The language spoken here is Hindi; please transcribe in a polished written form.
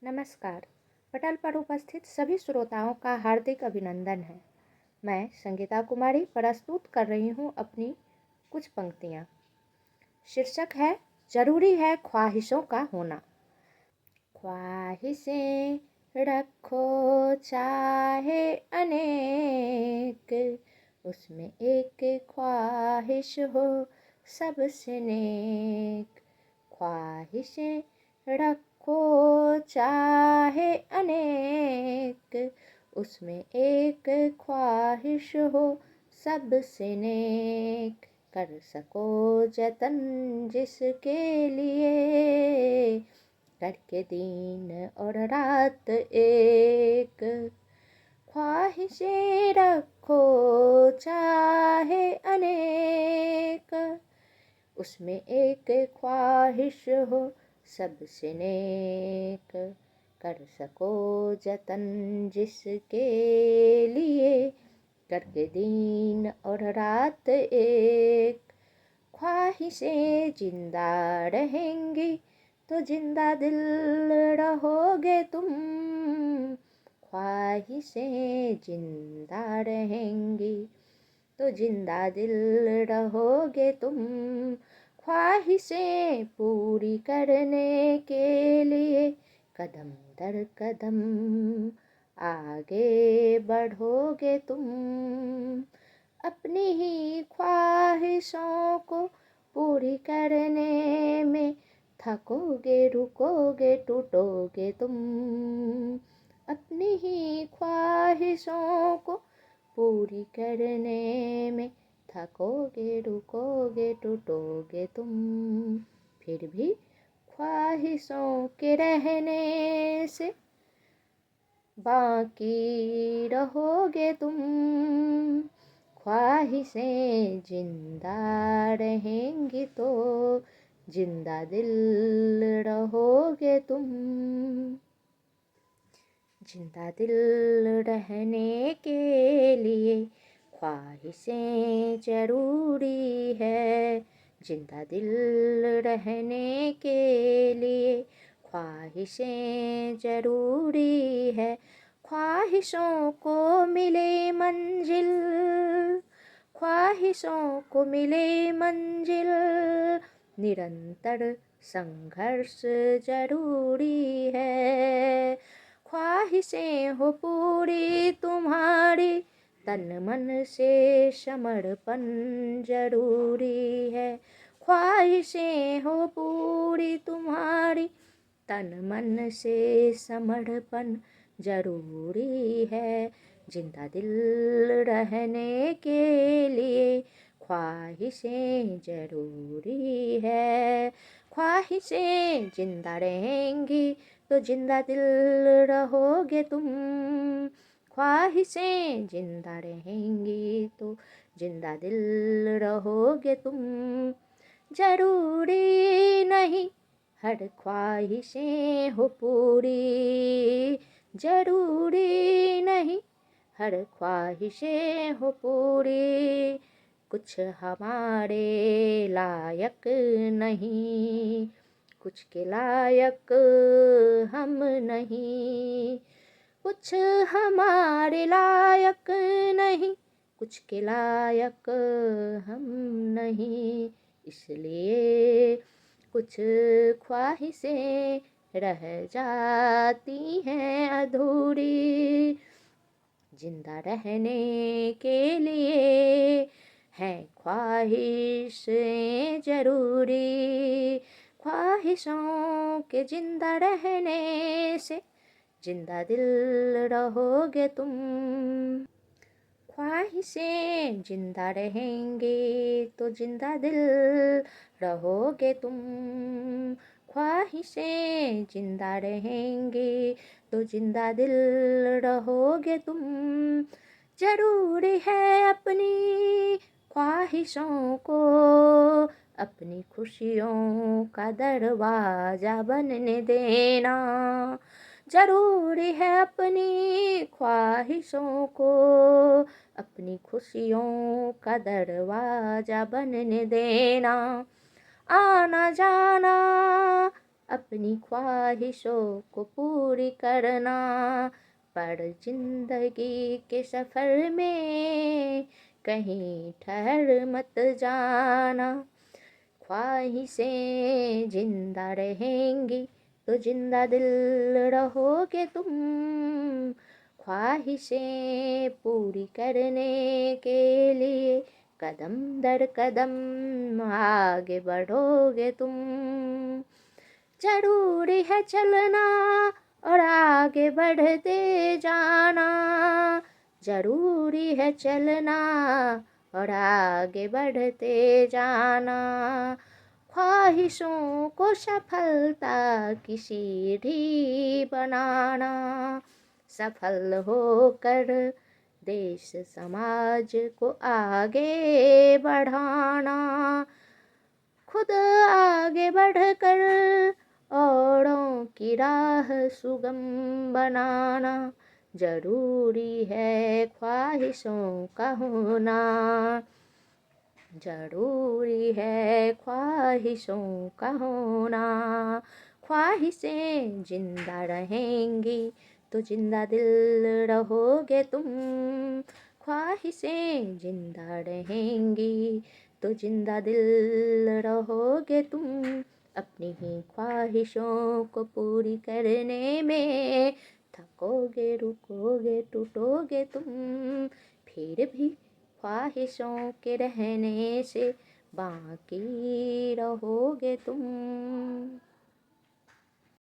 नमस्कार। पटल पर उपस्थित सभी श्रोताओं का हार्दिक अभिनंदन है। मैं संगीता कुमारी प्रस्तुत कर रही हूँ अपनी कुछ पंक्तियाँ। शीर्षक है जरूरी है ख्वाहिशों का होना। ख्वाहिशें रखो चाहे अनेक, उसमें एक ख्वाहिश हो सबसे नेक। ख्वाहिशें रखो चाहे अनेक, उसमें एक ख्वाहिश हो सबसे नेक। कर सको जतन जिसके लिए, करके दिन और रात एक। ख्वाहिशें रखो चाहे अनेक, उसमें एक ख्वाहिश हो सबसे नेक। कर सको जतन जिसके लिए, करके दिन और रात एक। ख्वाहिशें जिंदा रहेंगी तो जिंदा दिल रहोगे तुम। ख्वाहिशें जिंदा रहेंगी तो जिंदा दिल रहोगे तुम। ख्वाहिशें पूरी करने के लिए कदम दर कदम आगे बढ़ोगे तुम। अपनी ही ख्वाहिशों को पूरी करने में थकोगे रुकोगे टूटोगे तुम। अपनी ही ख्वाहिशों को पूरी करने में थकोगे रुकोगे टूटोगे तुम। फिर भी ख्वाहिशों के रहने से बाकी रहोगे तुम। ख्वाहिशें जिंदा रहेंगी तो जिंदा दिल रहोगे तुम। जिंदा दिल रहने के लिए ख्वाहिशें जरूरी है। जिंदा दिल रहने के लिए ख्वाहिशें जरूरी है। ख्वाहिशों को मिले मंजिल, ख्वाहिशों को मिले मंजिल, निरंतर संघर्ष जरूरी है। ख्वाहिशें हो पूरी तुम्हारी, तन मन से समर्पण जरूरी है। ख्वाहिशें हो पूरी तुम्हारी, तन मन से समर्पण जरूरी है। जिंदा दिल रहने के लिए ख्वाहिशें जरूरी है। ख्वाहिशें जिंदा रहेंगी तो जिंदा दिल रहोगे तुम। ख्वाहिशें जिंदा रहेंगी तो जिंदा दिल रहोगे तुम। जरूरी नहीं हर ख्वाहिशें हो पूरी, जरूरी नहीं हर ख्वाहिशें हो पूरी। कुछ हमारे लायक नहीं, कुछ के लायक हम नहीं। कुछ हमारे लायक नहीं, कुछ के लायक हम नहीं। इसलिए कुछ ख्वाहिशें रह जाती हैं अधूरी। जिंदा रहने के लिए है ख्वाहिशें जरूरी। ख्वाहिशों के जिंदा रहने से जिंदा दिल रहोगे तुम। ख्वाहिशें जिंदा रहेंगे तो जिंदा दिल रहोगे तुम। ख्वाहिशें जिंदा रहेंगे तो जिंदा दिल रहोगे तुम। जरूरी है अपनी ख्वाहिशों को अपनी खुशियों का दरवाजा बनने देना। जरूरी है अपनी ख्वाहिशों को अपनी खुशियों का दरवाजा बनने देना। आना जाना अपनी ख्वाहिशों को पूरी करना। पर जिंदगी के सफ़र में कहीं ठहर मत जाना। ख्वाहिशें जिंदा रहेंगी तो जिंदा दिल रहोगे तुम। ख्वाहिशें पूरी करने के लिए कदम दर कदम आगे बढ़ोगे तुम। जरूरी है चलना और आगे बढ़ते जाना। जरूरी है चलना और आगे बढ़ते जाना। ख्वाहिशों को सफलता की सीढ़ी बनाना। सफल होकर देश समाज को आगे बढ़ाना। खुद आगे बढ़कर औरों की राह सुगम बनाना। जरूरी है ख्वाहिशों का होना। जरूरी है ख्वाहिशों का होना। ख्वाहिशें जिंदा रहेंगी तो जिंदा दिल रहोगे तुम। ख्वाहिशें जिंदा रहेंगी तो जिंदा दिल रहोगे तुम। अपनी ही ख्वाहिशों को पूरी करने में थकोगे रुकोगे टूटोगे तुम। फिर भी ख्वाहिशों के रहने से बाकी रहोगे तुम।